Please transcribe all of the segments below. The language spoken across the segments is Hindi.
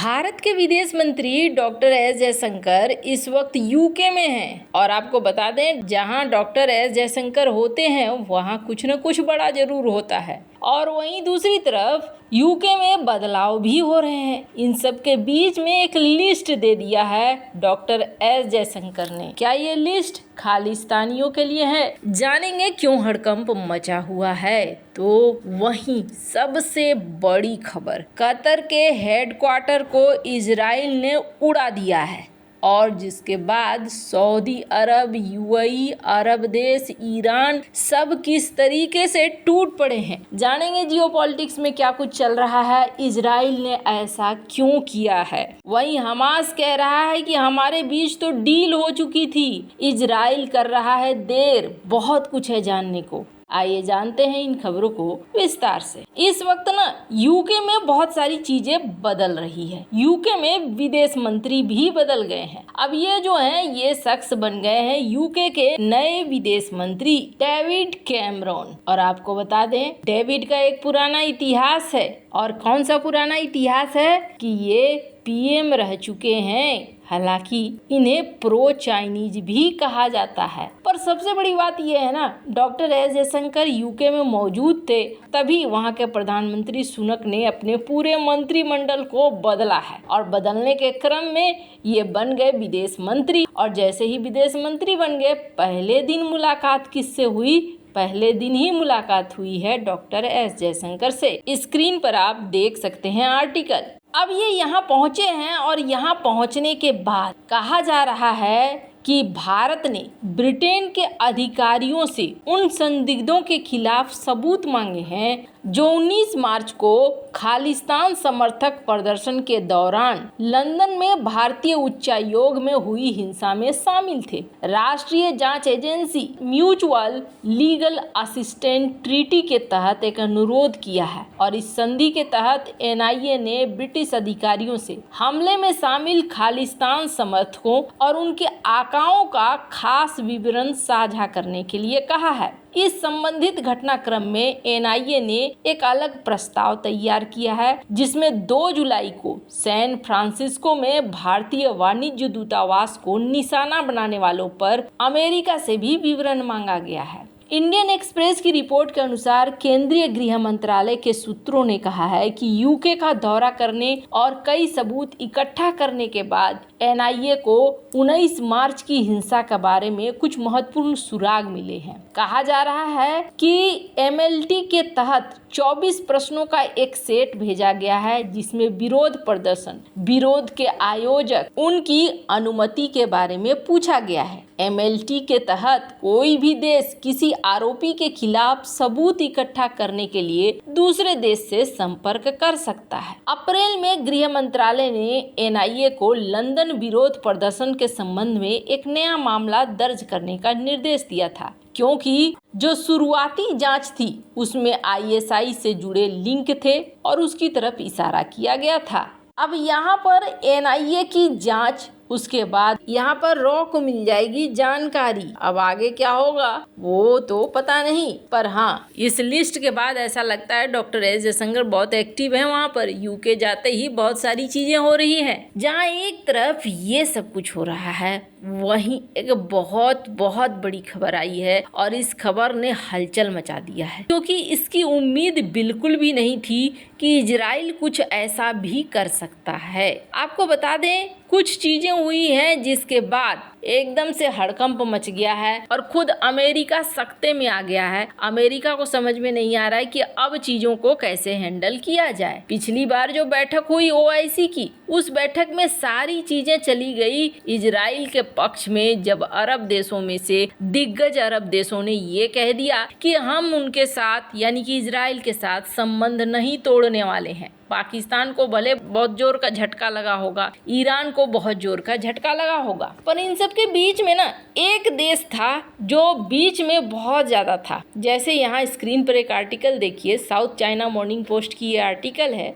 भारत के विदेश मंत्री डॉक्टर एस जयशंकर इस वक्त यूके में हैं और आपको बता दें जहां डॉक्टर एस जयशंकर होते हैं वहां कुछ न कुछ बड़ा जरूर होता है। और वहीं दूसरी तरफ यूके में बदलाव भी हो रहे हैं। इन सब के बीच में एक लिस्ट दे दिया है डॉक्टर एस जयशंकर ने। क्या ये लिस्ट खालिस्तानियों के लिए है? जानेंगे क्यों हड़कंप मचा हुआ है। तो वहीं सबसे बड़ी खबर, कतर के हेडक्वार्टर को इजराइल ने उड़ा दिया है और जिसके बाद सऊदी अरब, यूएई, अरब देश, ईरान सब किस तरीके से टूट पड़े हैं। जानेंगे जियोपॉलिटिक्स में क्या कुछ चल रहा है, इजराइल ने ऐसा क्यों किया है। वहीं हमास कह रहा है कि हमारे बीच तो डील हो चुकी थी, इजराइल कर रहा है देर। बहुत कुछ है जानने को, आइए जानते हैं इन खबरों को विस्तार से। इस वक्त ना यूके में बहुत सारी चीजें बदल रही है। यूके में विदेश मंत्री भी बदल गए हैं। अब ये जो हैं ये शख्स बन गए हैं यूके के नए विदेश मंत्री डेविड कैमरॉन। और आपको बता दें डेविड का एक पुराना इतिहास है। और कौन सा पुराना इतिहास है कि ये पीएम रह चुके हैं। हालांकि इन्हें प्रो चाइनीज भी कहा जाता है। पर सबसे बड़ी बात यह है ना, डॉक्टर एस जयशंकर यूके में मौजूद थे, तभी वहां के प्रधानमंत्री सुनक ने अपने पूरे मंत्रिमंडल को बदला है और बदलने के क्रम में ये बन गए विदेश मंत्री। और जैसे ही विदेश मंत्री बन गए, पहले दिन मुलाकात किससे हुई? पहले दिन ही मुलाकात हुई है डॉक्टर एस जयशंकर से। स्क्रीन पर आप देख सकते हैं आर्टिकल। अब ये यहाँ पहुँचे हैं और यहाँ पहुँचने के बाद कहा जा रहा है कि भारत ने ब्रिटेन के अधिकारियों से उन संदिग्धों के खिलाफ सबूत मांगे हैं जो 19 मार्च को खालिस्तान समर्थक प्रदर्शन के दौरान लंदन में भारतीय उच्चायोग में हुई हिंसा में शामिल थे। राष्ट्रीय जांच agency mutual legal assistant treaty के तहत एक अनुरोध किया है और इस संधि के तहत एनआईए ने ब्रिटिश अधिकारियों से हमले में शामिल खालिस्तान समर्थकों और उनके आकाओं का खास विवरण साझा करने के लिए कहा है। इस संबंधित घटनाक्रम में एनआईए ने एक अलग प्रस्ताव तैयार किया है जिसमें 2 जुलाई को सैन फ्रांसिस्को में भारतीय वाणिज्य दूतावास को निशाना बनाने वालों पर अमेरिका से भी विवरण मांगा गया है। इंडियन एक्सप्रेस की रिपोर्ट के अनुसार केंद्रीय गृह मंत्रालय के सूत्रों ने कहा है कि यूके का दौरा करने और कई सबूत इकट्ठा करने के बाद एनआईए को 19 मार्च की हिंसा के बारे में कुछ महत्वपूर्ण सुराग मिले हैं। कहा जा रहा है कि एमएलटी के तहत 24 प्रश्नों का एक सेट भेजा गया है जिसमें विरोध प्रदर्शन, विरोध के आयोजक, उनकी अनुमति के बारे में पूछा गया है। एमएलटी के तहत कोई भी देश किसी आरोपी के खिलाफ सबूत इकट्ठा करने के लिए दूसरे देश से संपर्क कर सकता है। अप्रैल में गृह मंत्रालय ने एनआईए को लंदन विरोध प्रदर्शन के संबंध में एक नया मामला दर्ज करने का निर्देश दिया था, क्योंकि जो शुरुआती जांच थी उसमें आईएसआई से जुड़े लिंक थे और उसकी तरफ इशारा किया गया था। अब यहाँ पर एनआईए की जांच, उसके बाद यहाँ पर रॉ को मिल जाएगी जानकारी। अब आगे क्या होगा वो तो पता नहीं, पर हाँ इस लिस्ट के बाद ऐसा लगता है डॉक्टर एस जयशंकर बहुत एक्टिव है। वहाँ पर यूके जाते ही बहुत सारी चीजें हो रही हैं। जहाँ एक तरफ ये सब कुछ हो रहा है, वहीं एक बहुत बहुत बड़ी खबर आई है और इस खबर ने हलचल मचा दिया है, क्योंकि इसकी उम्मीद बिल्कुल भी नहीं थी कि इजराइल कुछ ऐसा भी कर सकता है। आपको बता दें कुछ चीजें हुई हैं जिसके बाद एकदम से हड़कंप मच गया है और खुद अमेरिका सख्ते में आ गया है। अमेरिका को समझ में नहीं आ रहा है कि अब चीजों को कैसे हैंडल किया जाए। पिछली बार जो बैठक हुई ओआईसी की, उस बैठक में सारी चीजें चली गई इजराइल के पक्ष में, जब अरब देशों में से दिग्गज अरब देशों ने ये कह दिया कि हम उनके साथ यानी कि इजराइल के साथ संबंध नहीं तोड़ने वाले हैं। पाकिस्तान को भले बहुत जोर का झटका लगा होगा, ईरान को बहुत जोर का झटका लगा होगा, पर इन सब के बीच में ना एक देश था जो बीच में बहुत ज्यादा था। जैसे यहाँ स्क्रीन पर एक आर्टिकल देखिए, साउथ चाइना मॉर्निंग पोस्ट की ये आर्टिकल है।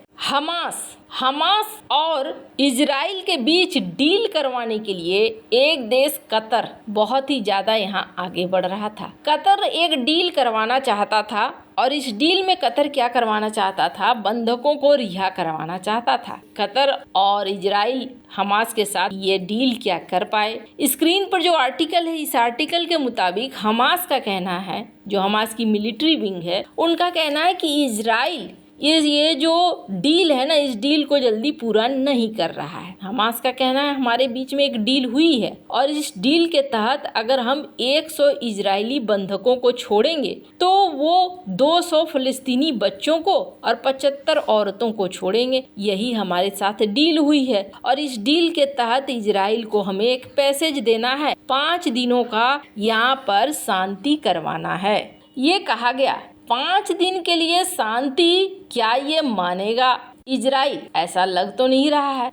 हमास और इजराइल के बीच डील करवाने के लिए एक देश कतर बहुत ही ज्यादा यहाँ आगे बढ़ रहा था। कतर एक डील करवाना चाहता था और इस डील में कतर क्या करवाना चाहता था, बंधकों को रिहा करवाना चाहता था। कतर और इजराइल हमास के साथ ये डील क्या कर पाए। स्क्रीन पर जो आर्टिकल है, इस आर्टिकल के मुताबिक हमास का कहना है, जो हमास की मिलिट्री विंग है, उनका कहना है कि इजराइल ये जो डील है ना, इस डील को जल्दी पूरा नहीं कर रहा है। हमास का कहना है हमारे बीच में एक डील हुई है और इस डील के तहत अगर हम 100 इजरायली बंधकों को छोड़ेंगे तो वो 200 फिलिस्तीनी बच्चों को और 75 औरतों को छोड़ेंगे। यही हमारे साथ डील हुई है और इस डील के तहत इजराइल को हमें एक पैसेज देना है, 5 दिनों का यहाँ पर शांति करवाना है। ये कहा गया 5 दिन के लिए शांति, क्या ये मानेगा इजराइल? ऐसा लग तो नहीं रहा है।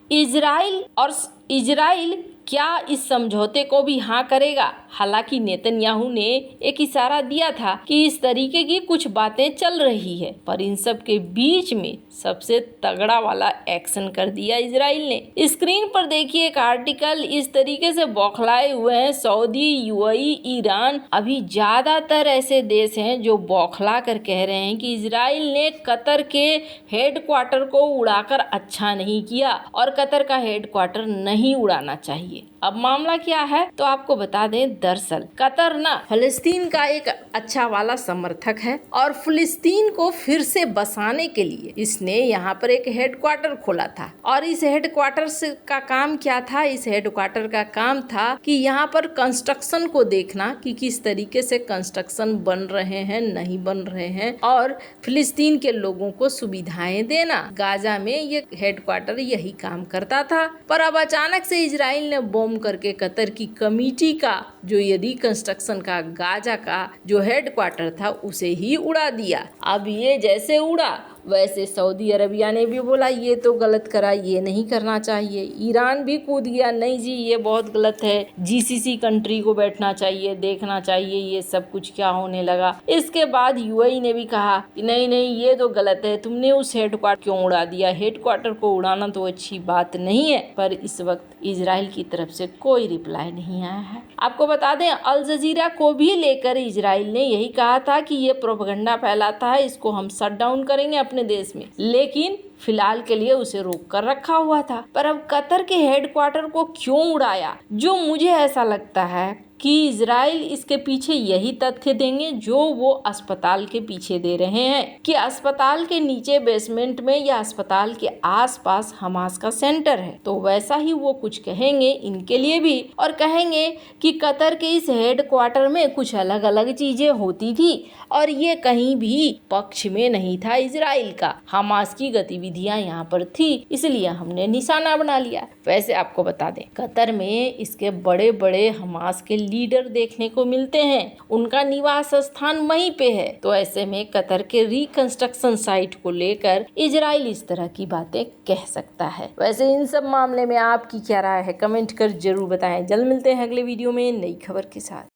इजराइल क्या इस समझौते को भी हाँ करेगा? हालांकि नेतन्याहू ने एक इशारा दिया था कि इस तरीके की कुछ बातें चल रही है, पर इन सब के बीच में सबसे तगड़ा वाला एक्शन कर दिया इजराइल ने। स्क्रीन पर देखिए एक आर्टिकल, इस तरीके से बौखलाए हुए हैं सऊदी, यूएई, ईरान। अभी ज्यादातर ऐसे देश हैं जो बौखला कर कह रहे हैं कि इजराइल ने कतर के हेडक्वार्टर को उड़ाकर अच्छा नहीं किया और कतर का हेडक्वार्टर नहीं उड़ाना चाहिए। अब मामला क्या है तो आपको बता दें, दरअसल कतर ना फिलिस्तीन का एक अच्छा वाला समर्थक है और फिलिस्तीन को फिर से बसाने के लिए इसने यहाँ पर एक हेडक्वार्टर खोला था। और इस हेडक्वार्टर का काम क्या था? इस हेडक्वार्टर का काम था कि यहाँ पर कंस्ट्रक्शन को देखना कि किस तरीके से कंस्ट्रक्शन बन रहे हैं, नहीं बन रहे हैं, और फिलिस्तीन के लोगों को सुविधाएं देना। गाजा में ये हेडक्वार्टर यही काम करता था, पर अब अचानक से इजराइल ने बॉम्ब करके कतर की कमेटी का जो ये रिकंस्ट्रक्शन का गाजा का जो हेडक्वार्टर था उसे ही उड़ा दिया। अब ये जैसे उड़ा वैसे सऊदी अरबिया ने भी बोला ये तो गलत करा, ये नहीं करना चाहिए। ईरान भी कूद गया, नहीं जी ये बहुत गलत है, जीसीसी कंट्री को बैठना चाहिए, देखना चाहिए ये सब कुछ क्या होने लगा। इसके बाद यूएई ने भी कहा कि नहीं नहीं ये तो गलत है, तुमने उस हेडक्वार्टर क्यों उड़ा दिया? हेडक्वार्टर को उड़ाना तो अच्छी बात नहीं है। पर इस वक्त इजराइल की तरफ से कोई रिप्लाई नहीं आया है। आपको बता दें, अल जजीरा को भी लेकर इजराइल ने यही कहा था कि ये प्रोपेगेंडा फैलाता है, इसको हम शट डाउन करेंगे अपने देश में, लेकिन फिलहाल के लिए उसे रोक कर रखा हुआ था। पर अब कतर के हेडक्वार्टर को क्यों उड़ाया? जो मुझे ऐसा लगता है कि इजराइल इसके पीछे यही तथ्य देंगे जो वो अस्पताल के पीछे दे रहे हैं कि अस्पताल के नीचे बेसमेंट में या अस्पताल के आसपास हमास का सेंटर है। तो वैसा ही वो कुछ कहेंगे इनके लिए भी, और कहेंगे कि कतर के इस हेडक्वार्टर में कुछ अलग अलग चीजें होती थी और ये कहीं भी पक्ष में नहीं था इजराइल का, हमास की गतिविधियां यहाँ पर थी, इसलिए हमने निशाना बना लिया। वैसे आपको बता दें, कतर में इसके बड़े बड़े हमास के लीडर देखने को मिलते हैं, उनका निवास स्थान वहीं पे है। तो ऐसे में कतर के रिकंस्ट्रक्शन साइट को लेकर इजराइल इस तरह की बातें कह सकता है। वैसे इन सब मामले में आपकी क्या राय है, कमेंट कर जरूर बताएं। जल्द मिलते हैं अगले वीडियो में नई खबर के साथ।